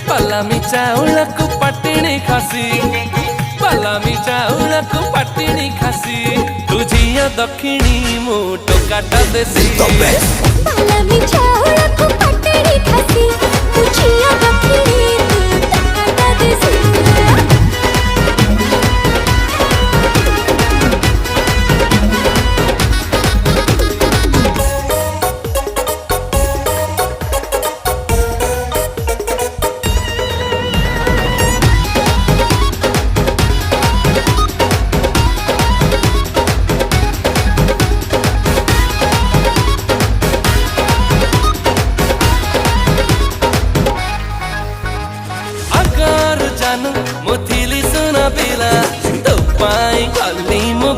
पलामी चाउळକୁ पटिणी खासी पलामी चाउळକୁ पटिणी खासी तुझिया दक्षिणी मु टोकाटा देसी पलामी चाउळକୁ पटिणी खासी तुझिया दक्षिणी मु टोकाटा देसी मुथिली सुना पिला तो पाई खाली मु